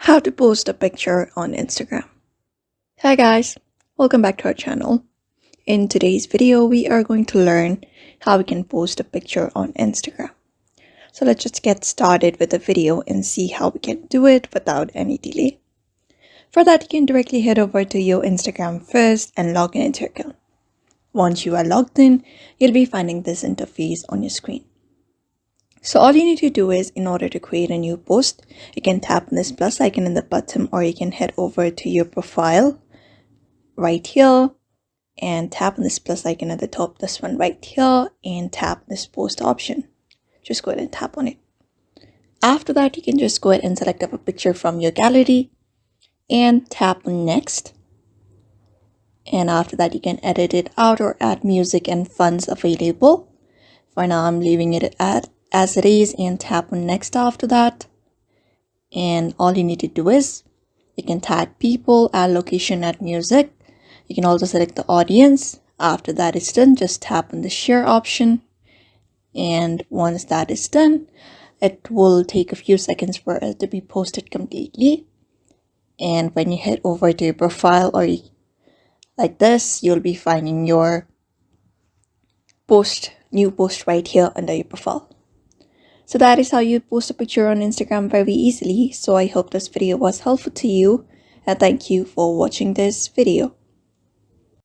How to post a picture on Instagram. Hi guys, welcome back to our channel. In today's video, we are going to learn how we can post a picture on Instagram. So let's just get started with the video and see how we can do it without any delay. For that, you can directly head over to your Instagram first and log in into your account. Once you are logged in, you'll be finding this interface on your screen. So all you need to do is, in order to create a new post, you can tap on this plus icon in the bottom, or you can head over to your profile right here and tap on this plus icon at the top, this one right here, and tap this post option. Just go ahead and tap on it. After that, you can just go ahead and select up a picture from your gallery and tap on next. And after that, you can edit it out or add music and fonts available. For now, I'm leaving it as it is and tap on next after that. And all you need to do is, you can tag people, add location, add music. You can also select the audience. After that is done, just tap on the share option. And once that is done, it will take a few seconds for it to be posted completely. And when you head over to your profile or like this, you'll be finding your new post right here under your profile. So that is how you post a picture on Instagram very easily. So I hope this video was helpful to you, and thank you for watching this video.